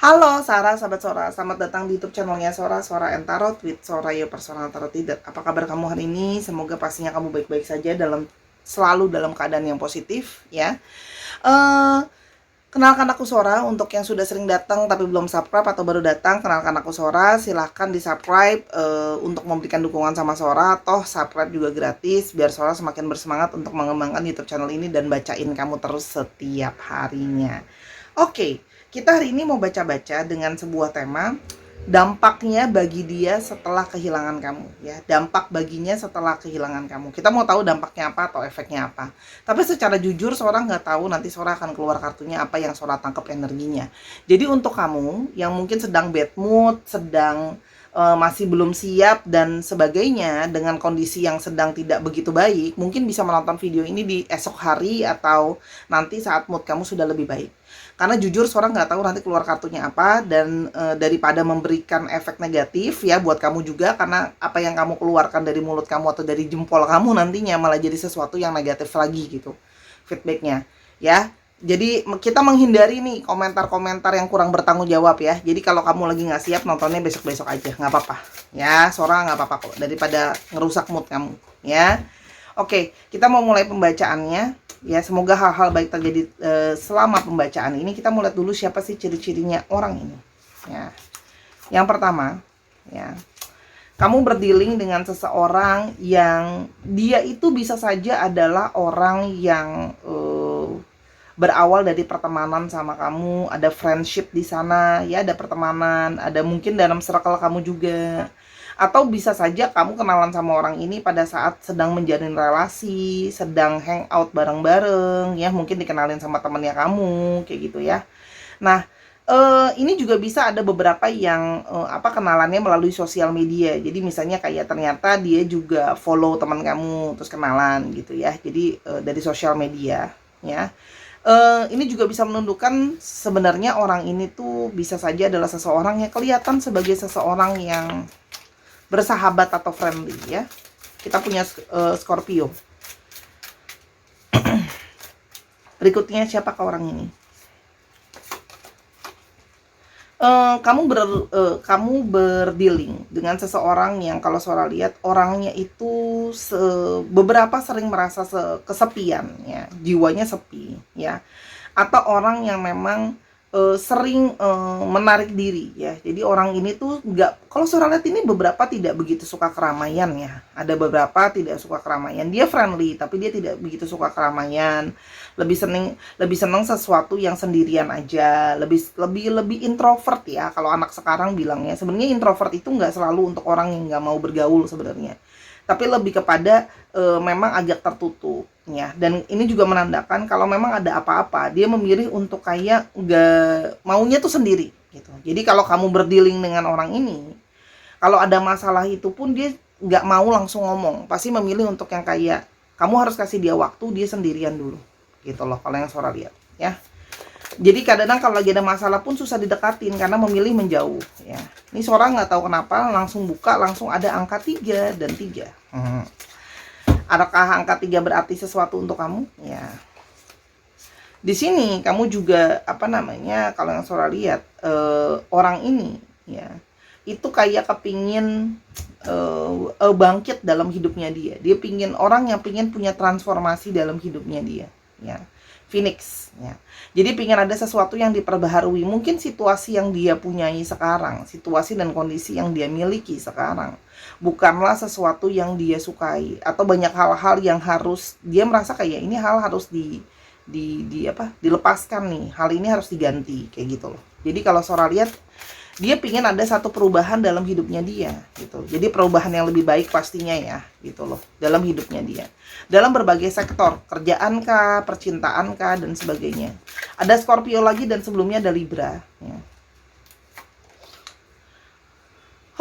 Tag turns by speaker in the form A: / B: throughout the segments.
A: Halo Sarah, sahabat Sora, selamat datang di YouTube channelnya Sora, Sora and Tarot with Sora, your personal tarot reader. Apa kabar kamu hari ini? Semoga pastinya kamu baik-baik saja, selalu dalam keadaan yang positif, ya. Eh, Kenalkan aku Sora. Untuk yang sudah sering datang tapi belum subscribe atau baru datang, kenalkan aku Sora. Silahkan di subscribe untuk memberikan dukungan sama Sora. Toh subscribe juga gratis, biar Sora semakin bersemangat untuk mengembangkan YouTube channel ini dan bacain kamu terus setiap harinya. Oke, kita hari ini mau baca-baca dengan sebuah tema, dampaknya bagi dia setelah kehilangan kamu, ya. Dampak baginya setelah kehilangan kamu. Kita mau tahu dampaknya apa atau efeknya apa. Tapi secara jujur seorang nggak tahu nanti Sora akan keluar kartunya apa yang Sora tangkap energinya. Jadi untuk kamu yang mungkin sedang bad mood, sedang masih belum siap dan sebagainya, dengan kondisi yang sedang tidak begitu baik, mungkin bisa menonton video ini di esok hari atau nanti saat mood kamu sudah lebih baik. Karena jujur seorang nggak tahu nanti keluar kartunya apa, dan daripada memberikan efek negatif ya buat kamu juga, karena apa yang kamu keluarkan dari mulut kamu atau dari jempol kamu nantinya malah jadi sesuatu yang negatif lagi gitu feedbacknya, ya. Jadi kita menghindari nih komentar-komentar yang kurang bertanggung jawab, ya. Jadi kalau kamu lagi nggak siap, nontonnya besok-besok aja, nggak apa-apa, ya. Sora nggak apa-apa kok, daripada ngerusak mood kamu, ya. Oke, kita mau mulai pembacaannya, ya. Semoga hal-hal baik terjadi selama pembacaan ini. Kita mau lihat dulu siapa sih ciri-cirinya orang ini, ya. Yang pertama, ya, kamu berdealing dengan seseorang yang dia itu bisa saja adalah orang yang berawal dari pertemanan sama kamu, ada friendship di sana, ya, ada pertemanan, ada mungkin dalam circle kamu juga. Atau bisa saja kamu kenalan sama orang ini pada saat sedang menjalin relasi, sedang hangout bareng-bareng, ya, mungkin dikenalin sama temennya kamu, kayak gitu, ya. Nah, ini juga bisa ada beberapa yang kenalannya melalui sosial media. Jadi misalnya kayak ternyata dia juga follow teman kamu terus kenalan gitu, ya. Jadi dari sosial media, ya. Ini juga bisa menunjukkan sebenarnya orang ini tuh bisa saja adalah seseorang yang kelihatan sebagai seseorang yang bersahabat atau friendly, ya. Kita punya Scorpio. Berikutnya siapakah orang ini? Kamu berdealing dengan seseorang yang kalau Sora lihat orangnya itu beberapa sering merasa kesepian, ya, jiwanya sepi, ya, atau orang yang memang sering menarik diri, ya. Jadi orang ini tuh nggak, kalau Sora lihat ini beberapa tidak begitu suka keramaian, ya. Ada beberapa tidak suka keramaian. Dia friendly tapi dia tidak begitu suka keramaian. Lebih seneng sesuatu yang sendirian aja, lebih introvert, ya. Kalau anak sekarang bilangnya, sebenarnya introvert itu nggak selalu untuk orang yang nggak mau bergaul sebenarnya, tapi lebih kepada memang agak tertutup, ya. Dan ini juga menandakan kalau memang ada apa-apa dia memilih untuk kayak nggak maunya tuh sendiri gitu. Jadi kalau kamu berdealing dengan orang ini, kalau ada masalah itu pun dia nggak mau langsung ngomong, pasti memilih untuk yang kayak kamu harus kasih dia waktu, dia sendirian dulu gitu loh, kalau yang Sora lihat, ya. Jadi kadang-kadang kalau lagi ada masalah pun susah didekatin karena memilih menjauh, ya. Ini Sora nggak tahu kenapa langsung buka, langsung ada angka 3 dan 3. Adakah angka 3 berarti sesuatu untuk kamu? Ya. Di sini kamu juga kalau yang Sora lihat orang ini, ya, itu kayak kepingin bangkit dalam hidupnya dia. Dia pingin, orang yang pingin punya transformasi dalam hidupnya dia, ya. Phoenix, ya. Jadi pingin ada sesuatu yang diperbaharui. Mungkin situasi yang dia punyai sekarang, situasi dan kondisi yang dia miliki sekarang, bukanlah sesuatu yang dia sukai, atau banyak hal-hal yang harus dia merasa kayak ini hal harus dilepaskan nih, hal ini harus diganti, kayak gitu loh. Jadi kalau Sora lihat dia pingin ada satu perubahan dalam hidupnya dia gitu. Jadi perubahan yang lebih baik pastinya, ya, gitu loh, dalam hidupnya dia. Dalam berbagai sektor, kerjaan kah, percintaan kah, dan sebagainya. Ada Scorpio lagi dan sebelumnya ada Libra, ya.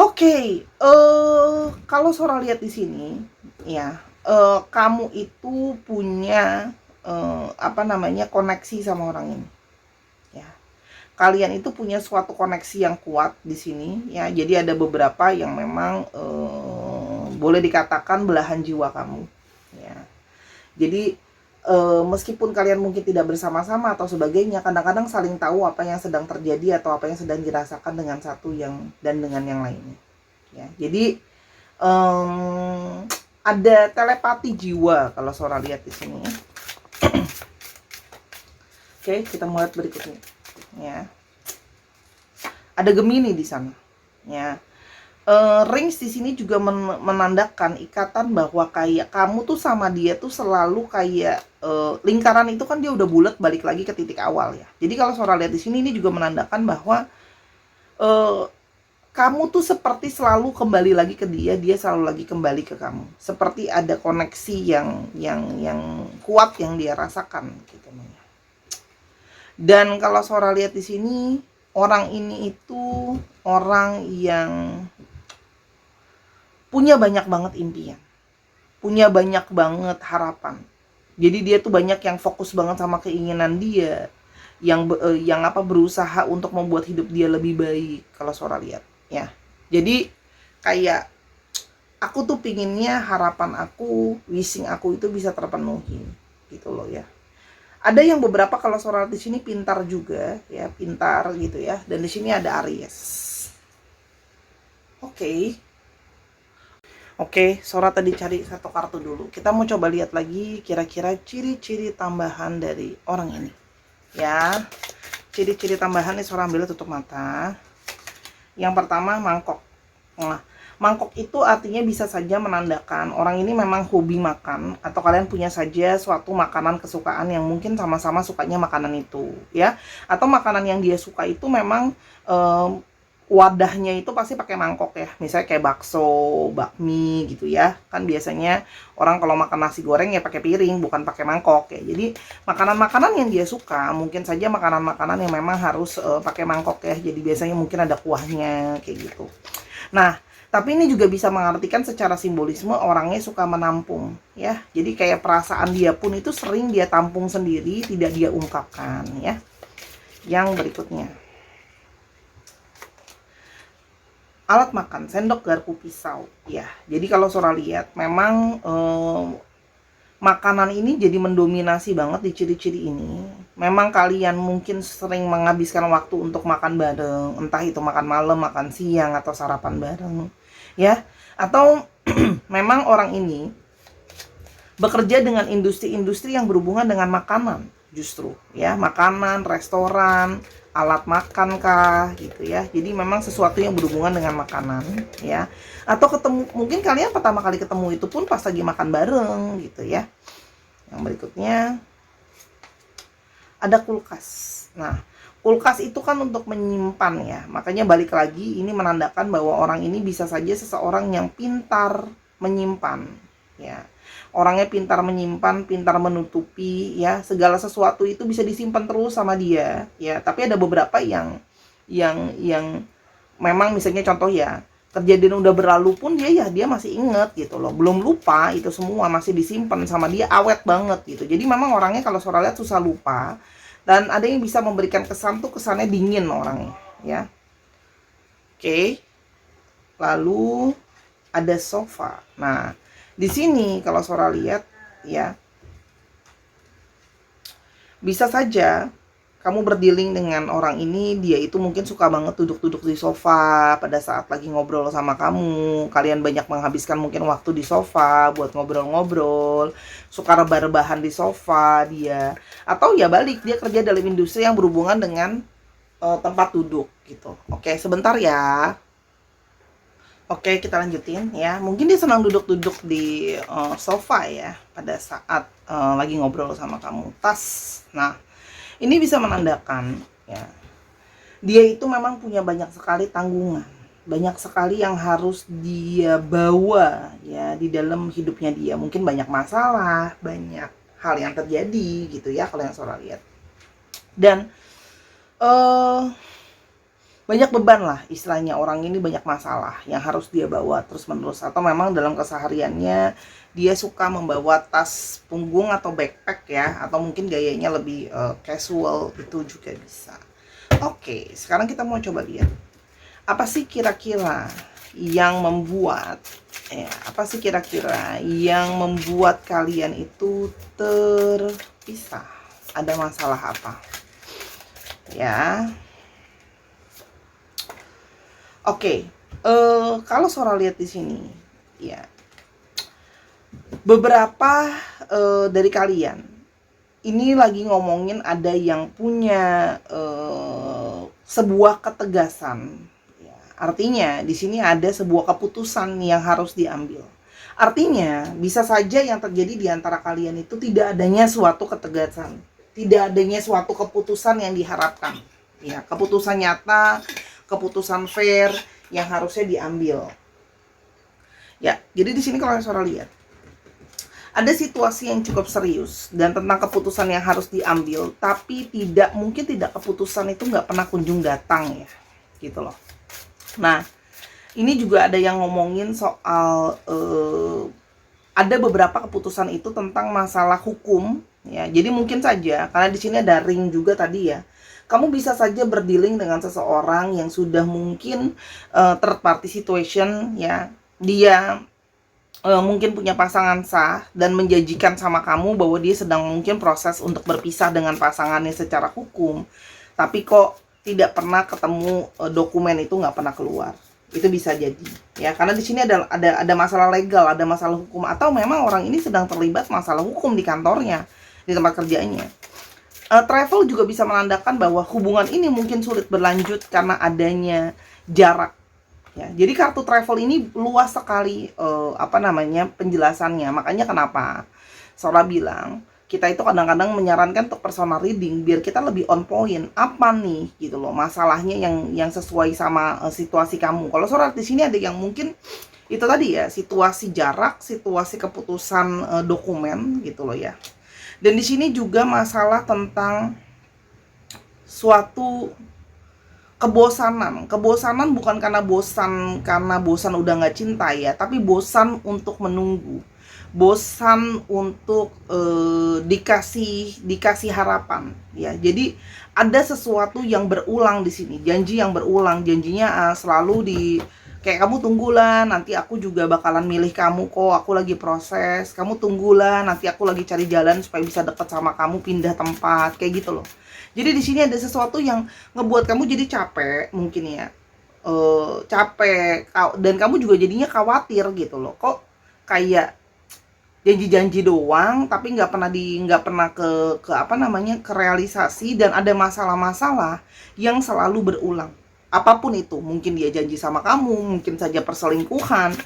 A: Oke, kalau Sora lihat di sini, ya, kamu itu punya koneksi sama orang ini, ya. Kalian itu punya suatu koneksi yang kuat di sini, ya. Jadi ada beberapa yang memang boleh dikatakan belahan jiwa kamu, ya. Jadi meskipun kalian mungkin tidak bersama-sama atau sebagainya, kadang-kadang saling tahu apa yang sedang terjadi atau apa yang sedang dirasakan dengan satu yang dan dengan yang lainnya. Ya, jadi ada telepati jiwa kalau Sora lihat di sini. Oke, kita mulai berikutnya. Ya, ada Gemini di sana. Ya, rings di sini juga menandakan ikatan bahwa kayak kamu tuh sama dia tuh selalu kayak lingkaran itu kan dia udah bulat balik lagi ke titik awal ya. Jadi kalau Sora lihat di sini ini juga menandakan bahwa kamu tuh seperti selalu kembali lagi ke dia, dia selalu lagi kembali ke kamu. Seperti ada koneksi yang kuat yang dia rasakan gitu. Dan kalau Sora lihat di sini, orang ini itu orang yang punya banyak banget impian, punya banyak banget harapan. Jadi dia tuh banyak yang fokus banget sama keinginan dia, yang berusaha untuk membuat hidup dia lebih baik kalau Sora lihat ya. Jadi kayak aku tuh pinginnya harapan aku, wishing aku itu bisa terpenuhi gitu loh ya. Ada yang beberapa kalau Sora di sini pintar juga ya, pintar gitu ya. Dan di sini ada Aries. Oke, Sora tadi cari satu kartu dulu. Kita mau coba lihat lagi kira-kira ciri-ciri tambahan dari orang ini. Ya, ciri-ciri tambahan nih Sora ambil tutup mata. Yang pertama, mangkok. Nah, mangkok itu artinya bisa saja menandakan orang ini memang hobi makan, atau kalian punya saja suatu makanan kesukaan yang mungkin sama-sama sukanya makanan itu, ya. Atau makanan yang dia suka itu memang wadahnya itu pasti pakai mangkok ya, misalnya kayak bakso, bakmi gitu ya. Kan biasanya orang kalau makan nasi goreng ya pakai piring, bukan pakai mangkok ya. Jadi makanan-makanan yang dia suka mungkin saja makanan-makanan yang memang harus pakai mangkok ya. Jadi biasanya mungkin ada kuahnya kayak gitu. Nah, tapi ini juga bisa mengartikan secara simbolisme orangnya suka menampung ya. Jadi kayak perasaan dia pun itu sering dia tampung sendiri, tidak dia ungkapkan ya. Yang berikutnya, alat makan, sendok, garpu, pisau ya. Jadi kalau Sora lihat memang makanan ini jadi mendominasi banget di ciri-ciri ini. Memang kalian mungkin sering menghabiskan waktu untuk makan bareng, entah itu makan malam, makan siang, atau sarapan bareng ya. Atau memang orang ini bekerja dengan industri-industri yang berhubungan dengan makanan justru ya, makanan, restoran, alat makan kah gitu ya. Jadi memang sesuatu yang berhubungan dengan makanan ya. Atau ketemu, mungkin kalian pertama kali ketemu itu pun pas lagi makan bareng gitu ya. Yang berikutnya ada kulkas. Nah, kulkas itu kan untuk menyimpan ya. Makanya balik lagi ini menandakan bahwa orang ini bisa saja seseorang yang pintar menyimpan ya. Orangnya pintar menyimpan, pintar menutupi ya, segala sesuatu itu bisa disimpan terus sama dia ya. Tapi ada beberapa yang memang misalnya contoh ya, kejadian udah berlalu pun dia masih inget gitu loh, belum lupa, itu semua masih disimpan sama dia, awet banget gitu. Jadi memang orangnya kalau Sora lihat susah lupa, dan ada yang bisa memberikan kesan tuh kesannya dingin orangnya ya. Oke. Lalu ada sofa. Nah, di sini kalau Sora lihat ya, bisa saja kamu berdealing dengan orang ini, dia itu mungkin suka banget duduk-duduk di sofa pada saat lagi ngobrol sama kamu. Kalian banyak menghabiskan mungkin waktu di sofa buat ngobrol-ngobrol, suka rebah-rebahan di sofa dia. Atau ya balik, dia kerja dalam industri yang berhubungan dengan tempat duduk gitu. Oke, sebentar ya. Oke, kita lanjutin ya. Mungkin dia senang duduk-duduk di sofa ya pada saat lagi ngobrol sama kamu. Nah, ini bisa menandakan ya, dia itu memang punya banyak sekali tanggungan, banyak sekali yang harus dia bawa ya di dalam hidupnya dia. Mungkin banyak masalah, banyak hal yang terjadi gitu ya kalau yang Sora lihat. Dan banyak beban lah istilahnya, orang ini banyak masalah yang harus dia bawa terus menerus. Atau memang dalam kesehariannya dia suka membawa tas punggung atau backpack ya, atau mungkin gayanya lebih casual, itu juga bisa. Oke, sekarang kita mau coba lihat apa sih kira-kira yang membuat Ya, apa sih kira-kira yang membuat kalian itu terpisah? Ada masalah apa? Ya. Oke. Kalau Sora lihat di sini, ya. Beberapa dari kalian ini lagi ngomongin ada yang punya sebuah ketegasan. Ya, artinya di sini ada sebuah keputusan yang harus diambil. Artinya bisa saja yang terjadi di antara kalian itu tidak adanya suatu ketegasan, tidak adanya suatu keputusan yang diharapkan. Ya, keputusan nyata, keputusan fair yang harusnya diambil. Ya, jadi di sini kalau Sora lihat ada situasi yang cukup serius dan tentang keputusan yang harus diambil, tapi mungkin keputusan itu nggak pernah kunjung datang ya, gitu loh. Nah, ini juga ada yang ngomongin soal ada beberapa keputusan itu tentang masalah hukum ya. Jadi mungkin saja karena di sini ada ring juga tadi ya. Kamu bisa saja berdealing dengan seseorang yang sudah mungkin third party situation ya. Dia mungkin punya pasangan sah dan menjanjikan sama kamu bahwa dia sedang mungkin proses untuk berpisah dengan pasangannya secara hukum, tapi kok tidak pernah ketemu dokumen itu nggak pernah keluar. Itu bisa jadi ya, karena di sini ada masalah legal, ada masalah hukum, atau memang orang ini sedang terlibat masalah hukum di kantornya, di tempat kerjanya. Travel juga bisa menandakan bahwa hubungan ini mungkin sulit berlanjut karena adanya jarak. Ya, jadi kartu travel ini luas sekali penjelasannya. Makanya kenapa Sora bilang kita itu kadang-kadang menyarankan untuk personal reading biar kita lebih on point. Apa nih gitu loh masalahnya yang sesuai sama situasi kamu. Kalau Sora di sini ada yang mungkin itu tadi ya, situasi jarak, situasi keputusan dokumen gitu loh ya. Dan di sini juga masalah tentang suatu kebosanan bukan karena bosan udah nggak cinta ya, tapi bosan untuk menunggu, bosan untuk dikasih harapan ya. Jadi ada sesuatu yang berulang di sini, janji yang berulang, janjinya selalu kayak kamu tunggulah, nanti aku juga bakalan milih kamu kok, aku lagi proses, kamu tunggulah, nanti aku lagi cari jalan supaya bisa deket sama kamu, pindah tempat, kayak gitu loh. Jadi di sini ada sesuatu yang ngebuat kamu jadi capek mungkin ya, capek, dan kamu juga jadinya khawatir gitu loh. Kok kayak janji-janji doang, tapi nggak pernah ke realisasi, dan ada masalah-masalah yang selalu berulang. Apapun itu, mungkin dia janji sama kamu, mungkin saja perselingkuhan,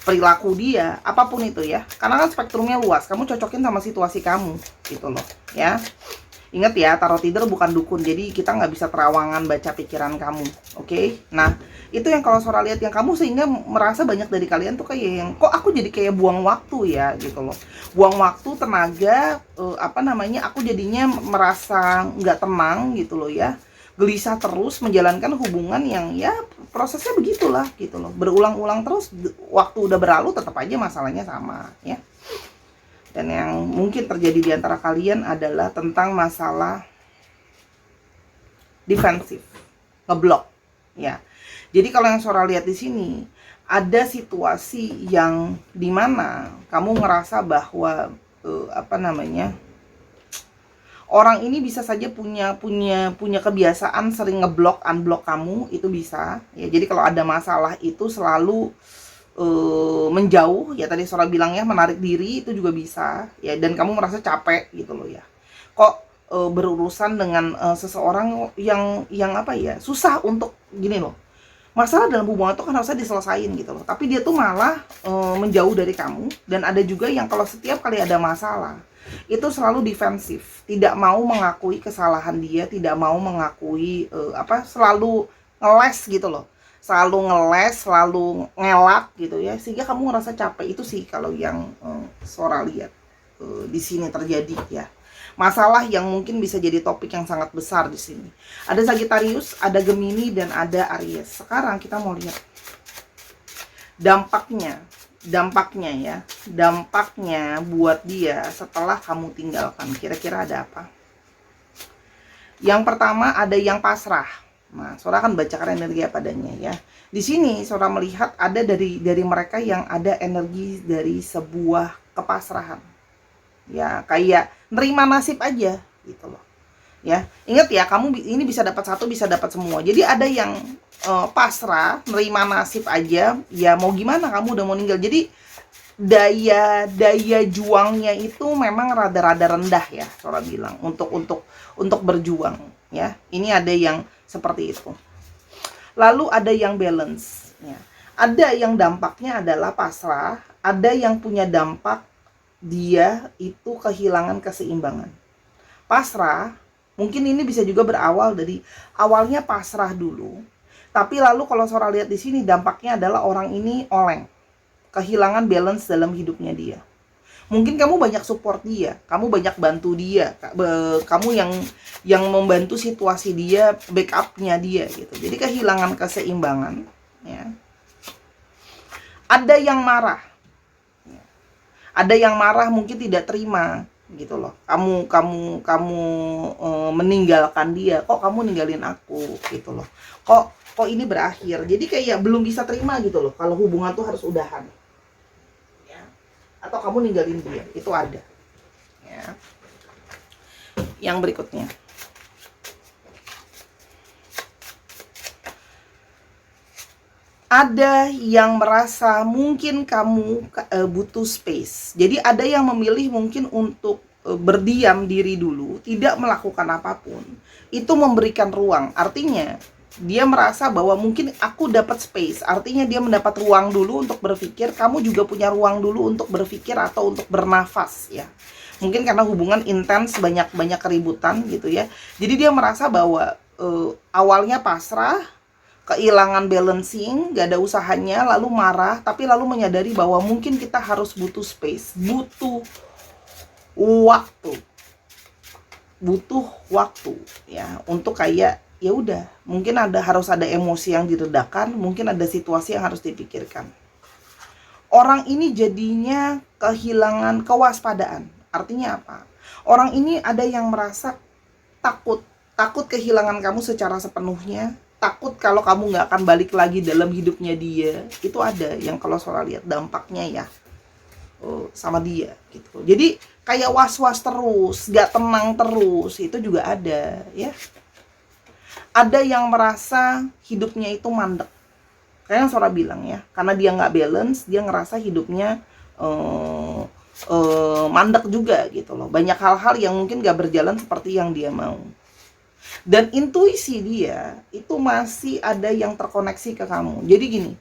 A: perilaku dia, apapun itu ya. Karena kan spektrumnya luas, kamu cocokin sama situasi kamu gitu loh ya. Ingat ya, tarot reader bukan dukun, jadi kita nggak bisa terawangan baca pikiran kamu, oke? Nah, itu yang kalau Sora lihat yang kamu sehingga merasa banyak dari kalian tuh kayak yang, kok aku jadi kayak buang waktu ya, gitu loh. Buang waktu, tenaga, aku jadinya merasa nggak tenang gitu loh ya. Gelisah terus menjalankan hubungan yang ya prosesnya begitulah gitu loh. Berulang-ulang terus, waktu udah berlalu tetap aja masalahnya sama ya. Dan yang mungkin terjadi di antara kalian adalah tentang masalah defensif, ngeblok, ya. Jadi kalau yang Sora lihat di sini ada situasi yang dimana kamu ngerasa bahwa orang ini bisa saja punya kebiasaan sering ngeblok, unblock kamu, itu bisa. Ya, jadi kalau ada masalah itu selalu menjauh ya, tadi Sora bilang ya, menarik diri, itu juga bisa ya, dan kamu merasa capek gitu loh ya, kok berurusan dengan seseorang yang susah untuk gini loh. Masalah dalam hubungan itu kan harusnya diselesain gitu loh, tapi dia tuh malah menjauh dari kamu. Dan ada juga yang kalau setiap kali ada masalah itu selalu defensif, tidak mau mengakui kesalahan dia, tidak mau mengakui selalu ngeles gitu loh, selalu ngeles, selalu ngelak gitu ya, sehingga kamu ngerasa capek. Itu sih kalau yang Sora lihat di sini terjadi ya. Masalah yang mungkin bisa jadi topik yang sangat besar di sini. Ada Sagittarius, ada Gemini, dan ada Aries. Sekarang kita mau lihat dampaknya ya. Dampaknya buat dia setelah kamu tinggalkan. Kira-kira ada apa? Yang pertama ada yang pasrah. Nah, Sora akan bacakan energi apa adanya ya. Di sini Sora melihat ada dari mereka yang ada energi dari sebuah kepasrahan. Ya, kayak nerima nasib aja gitu loh. Ya, ingat ya, kamu ini bisa dapat satu, bisa dapat semua. Jadi ada yang pasrah, nerima nasib aja, ya mau gimana, kamu udah mau meninggal. Jadi daya juangnya itu memang rada-rada rendah ya, Sora bilang, untuk berjuang ya. Ini ada yang seperti itu. Lalu ada yang balance ya. Ada yang dampaknya adalah pasrah, ada yang punya dampak dia itu kehilangan keseimbangan. Pasrah mungkin ini bisa juga berawal dari awalnya pasrah dulu, tapi lalu kalau Sora lihat di sini dampaknya adalah orang ini oleng, kehilangan balance dalam hidupnya dia. Mungkin kamu banyak support dia, kamu banyak bantu dia, kamu yang membantu situasi dia, backupnya dia gitu. Jadi kehilangan keseimbangan. Ya. Ada yang marah, ada yang marah mungkin tidak terima gitu loh. Kamu meninggalkan dia, kok kamu ninggalin aku gitu loh. Kok ini berakhir. Jadi kayak belum bisa terima gitu loh kalau hubungan tuh harus udahan. Ya. Atau kamu ninggalin dia, itu ada. Ya. Yang berikutnya. Ada yang merasa mungkin kamu butuh space. Jadi ada yang memilih mungkin untuk berdiam diri dulu, tidak melakukan apapun. Itu memberikan ruang. Artinya dia merasa bahwa mungkin aku dapat space. Artinya dia mendapat ruang dulu untuk berpikir, kamu juga punya ruang dulu untuk berpikir atau untuk bernafas ya. Mungkin karena hubungan intens, banyak keributan gitu ya. Jadi dia merasa bahwa awalnya pasrah, kehilangan balancing, gak ada usahanya, lalu marah, tapi lalu menyadari bahwa mungkin kita harus butuh space, butuh waktu ya, untuk kayak ya udah, mungkin harus ada emosi yang diredakan, mungkin ada situasi yang harus dipikirkan. Orang ini jadinya kehilangan kewaspadaan. Artinya apa? Orang ini ada yang merasa takut kehilangan kamu secara sepenuhnya, takut kalau kamu nggak akan balik lagi dalam hidupnya dia. Itu ada yang kalau Sora lihat dampaknya ya sama dia gitu. Jadi kayak was-was terus, nggak tenang terus, itu juga ada ya. Ada yang merasa hidupnya itu mandek, kayak yang Sora bilang ya, karena dia nggak balance, dia ngerasa hidupnya mandek juga gitu loh. Banyak hal-hal yang mungkin nggak berjalan seperti yang dia mau. Dan intuisi dia itu masih ada yang terkoneksi ke kamu. Jadi gini,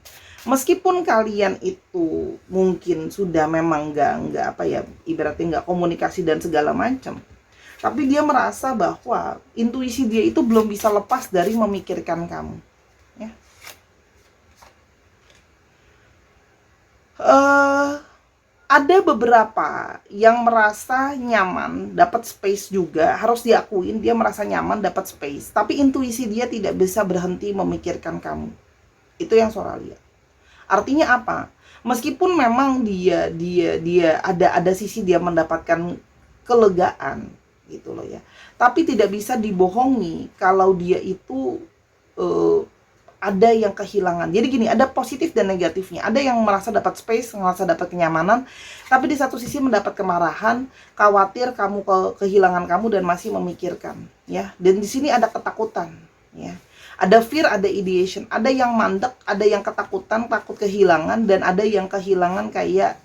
A: meskipun kalian itu mungkin sudah memang nggak apa ya, ibaratnya nggak komunikasi dan segala macam, tapi dia merasa bahwa intuisi dia itu belum bisa lepas dari memikirkan kamu ya. Ada beberapa yang merasa nyaman, dapat space juga, harus diakuin dia merasa nyaman, dapat space, tapi intuisi dia tidak bisa berhenti memikirkan kamu. Itu yang Sora lihat. Artinya apa? Meskipun memang dia ada sisi dia mendapatkan kelegaan gitu loh ya. Tapi tidak bisa dibohongi kalau dia itu ada yang kehilangan. Jadi gini, ada positif dan negatifnya. Ada yang merasa dapat space, merasa dapat kenyamanan, tapi di satu sisi mendapat kemarahan, khawatir kamu kehilangan kamu dan masih memikirkan, ya. Dan di sini ada ketakutan, ya. Ada fear, ada ideation, ada yang mandek, ada yang ketakutan, takut kehilangan, dan ada yang kehilangan kayak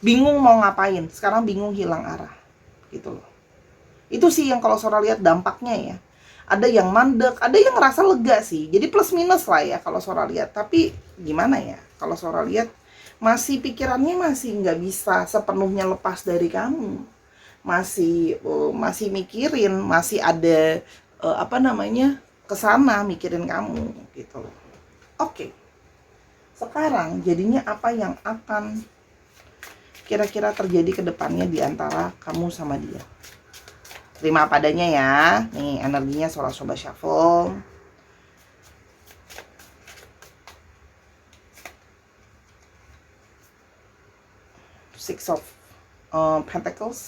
A: bingung mau ngapain. Sekarang bingung, hilang arah, gitu loh. Itu sih yang kalau Sora lihat dampaknya ya. Ada yang mandek, ada yang ngerasa lega sih. Jadi plus minus lah ya kalau Sora lihat. Tapi gimana ya, kalau Sora lihat masih pikirannya masih nggak bisa sepenuhnya lepas dari kamu. Masih mikirin, masih ada kesana mikirin kamu gitu loh. Oke. Sekarang jadinya apa yang akan kira-kira terjadi ke depannya di antara kamu sama dia? Terima apa adanya ya. Nih energinya Sora coba shuffle. Six of Pentacles.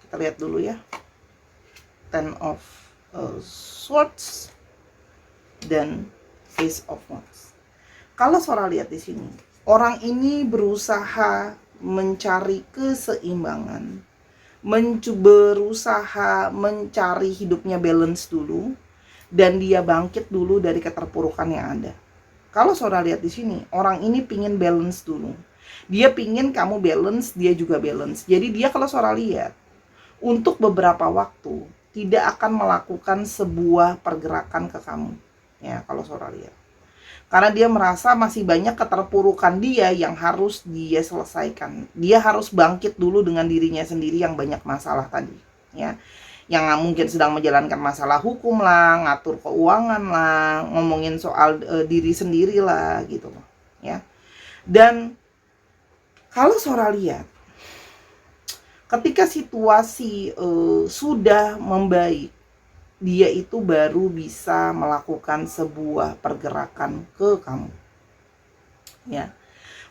A: Kita lihat dulu ya. Ten of Swords. dan Ace of Wands. Kalau Sora lihat di sini, orang ini berusaha mencari keseimbangan, berusaha mencari hidupnya balance dulu, dan dia bangkit dulu dari keterpurukan yang ada. Kalau Sora lihat di sini, orang ini pingin balance dulu. Dia pingin kamu balance, dia juga balance. Jadi dia kalau Sora lihat, untuk beberapa waktu tidak akan melakukan sebuah pergerakan ke kamu. Ya, kalau Sora lihat. Karena dia merasa masih banyak keterpurukan dia yang harus dia selesaikan. Dia harus bangkit dulu dengan dirinya sendiri yang banyak masalah tadi, ya. Yang mungkin sedang menjalankan masalah hukum lah, ngatur keuangan lah, ngomongin soal diri sendiri lah gitu loh, ya. Dan kalau Sora lihat, ketika situasi sudah membaik, dia itu baru bisa melakukan sebuah pergerakan ke kamu. Ya.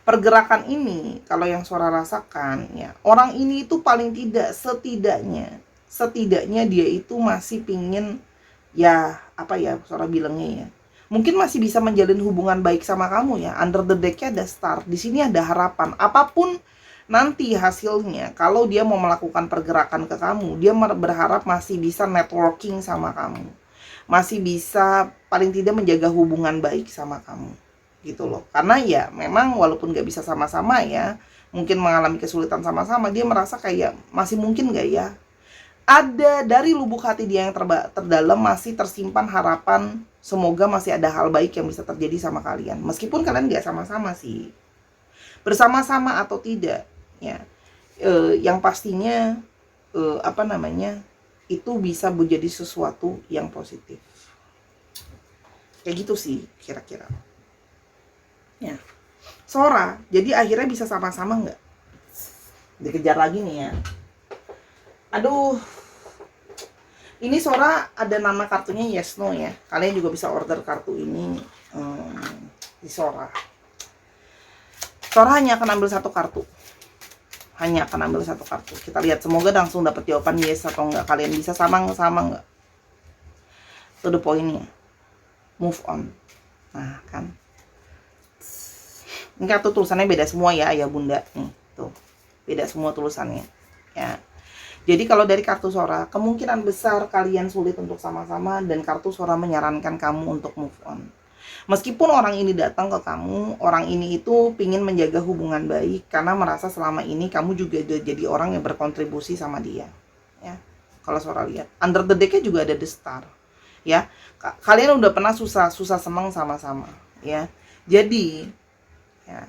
A: Pergerakan ini kalau yang Sora rasakan, ya, orang ini itu paling tidak setidaknya dia itu masih pingin, ya apa ya Sora bilangnya ya, mungkin masih bisa menjalin hubungan baik sama kamu ya. Under the deck-nya ada star. Di sini ada harapan. Apapun nanti hasilnya, kalau dia mau melakukan pergerakan ke kamu, dia berharap masih bisa networking sama kamu, masih bisa paling tidak menjaga hubungan baik sama kamu gitu loh. Karena ya memang walaupun gak bisa sama-sama ya, mungkin mengalami kesulitan sama-sama, dia merasa kayak masih mungkin gak ya, ada dari lubuk hati dia yang terdalam masih tersimpan harapan, semoga masih ada hal baik yang bisa terjadi sama kalian, meskipun kalian gak sama-sama sih, bersama-sama atau tidak ya. Yang pastinya itu bisa menjadi sesuatu yang positif, kayak gitu sih kira-kira ya. Sora jadi akhirnya bisa sama-sama nggak, dikejar lagi nih ya. Aduh, ini Sora ada nama kartunya Yes No ya. Kalian juga bisa order kartu ini di Sora. Sora hanya akan ambil satu kartu. Kita lihat, semoga langsung dapat jawaban yes atau enggak. Kalian bisa sama enggak? To the point-nya. Move on. Nah, kan. Ini kartu tulisannya beda semua ya, ayah bunda nih. Tuh. Beda semua tulisannya. Ya. Jadi kalau dari kartu Sora, kemungkinan besar kalian sulit untuk sama-sama, dan kartu Sora menyarankan kamu untuk move on. Meskipun orang ini datang ke kamu, orang ini itu pingin menjaga hubungan baik karena merasa selama ini kamu juga jadi orang yang berkontribusi sama dia. Ya, kalau Sora lihat, under the deck-nya juga ada the star. Ya, kalian udah pernah susah senang sama-sama. Ya, jadi ya,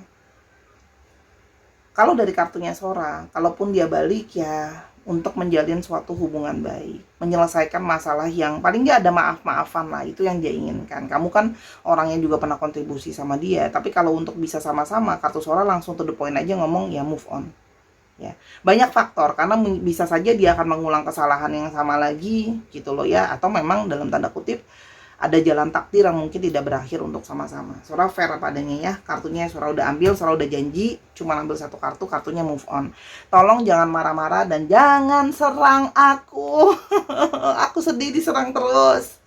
A: kalau dari kartunya Sora, kalaupun dia balik ya, untuk menjalin suatu hubungan baik, menyelesaikan masalah yang paling nggak ada maaf-maafan lah, itu yang dia inginkan. Kamu kan orang yang juga pernah kontribusi sama dia, tapi kalau untuk bisa sama-sama, kartu Sora langsung to the point aja ngomong ya move on. Ya, banyak faktor, karena bisa saja dia akan mengulang kesalahan yang sama lagi gitu loh ya, atau memang dalam tanda kutip ada jalan takdir yang mungkin tidak berakhir untuk sama-sama. Sora fair apa adanya ya, kartunya Sora udah ambil, Sora udah janji cuma ambil satu kartu, kartunya move on. Tolong jangan marah-marah dan jangan serang aku. Aku sedih diserang terus.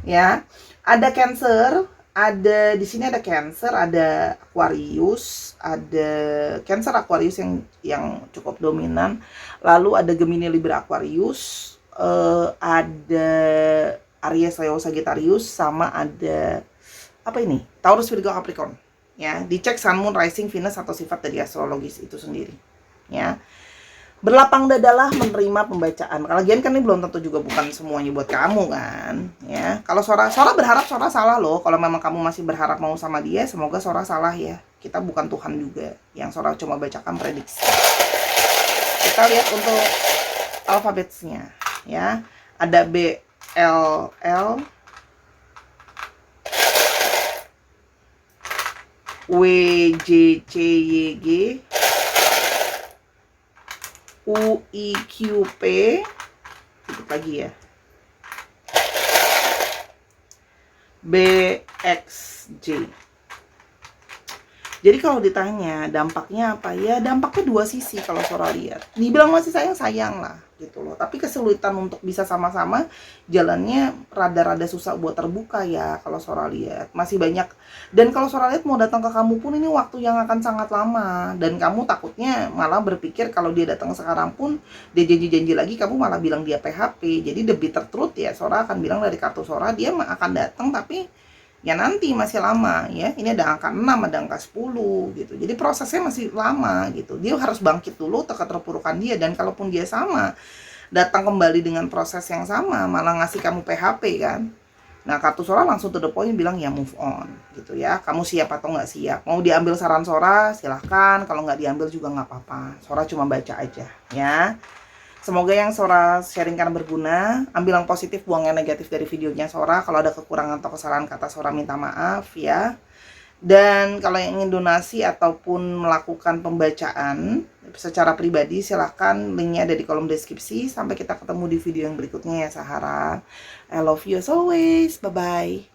A: Ya. Ada Cancer, ada di sini ada Cancer, ada Aquarius, ada Cancer Aquarius yang cukup dominan. Lalu ada Gemini Libra Aquarius, ada Aries, Leo, Sagittarius, sama ada apa ini? Taurus, Virgo, Capricorn. Ya, dicek Sun, Moon, Rising, Venus atau sifat dari astrologis itu sendiri. Ya. Berlapang dadalah menerima pembacaan. Lagian kan ini belum tentu juga bukan semuanya buat kamu kan, ya. Kalau Sora berharap Sora salah loh. Kalau memang kamu masih berharap mau sama dia, semoga Sora salah ya. Kita bukan Tuhan juga. Yang Sora cuma bacakan prediksi. Kita lihat untuk alfabetnya, ya. Ada B, L, W, J, C, Y, G, U, I, Q, P, sedikit lagi ya, B, X, J. Jadi kalau ditanya dampaknya apa ya, dampaknya dua sisi kalau Sora lihat. Dibilang masih sayang lah. gitu loh. Tapi kesulitan untuk bisa sama-sama, jalannya rada-rada susah buat terbuka ya kalau Sora lihat. Masih banyak, dan kalau Sora lihat mau datang ke kamu pun ini waktu yang akan sangat lama, dan kamu takutnya malah berpikir kalau dia datang sekarang pun dia janji-janji lagi, kamu malah bilang dia PHP. Jadi the bitter truth ya, Sora akan bilang dari kartu Sora dia akan datang, tapi ya nanti masih lama ya. Ini ada angka 6, ada angka 10 gitu. Jadi prosesnya masih lama gitu. Dia harus bangkit dulu ke keterpurukan dia, dan kalaupun dia sama datang kembali dengan proses yang sama malah ngasih kamu PHP kan. Nah, kartu Sora langsung to the point bilang ya move on gitu ya. Kamu siap atau nggak siap? Mau diambil saran Sora silahkan, kalau nggak diambil juga nggak apa-apa. Sora cuma baca aja ya. Semoga yang Sora sharingkan berguna. Ambil yang positif, buang yang negatif dari videonya Sora. Kalau ada kekurangan atau kesalahan kata Sora minta maaf ya. Dan kalau yang ingin donasi ataupun melakukan pembacaan secara pribadi, silahkan, linknya ada di kolom deskripsi. Sampai kita ketemu di video yang berikutnya ya Sahara. I love you as always. Bye-bye.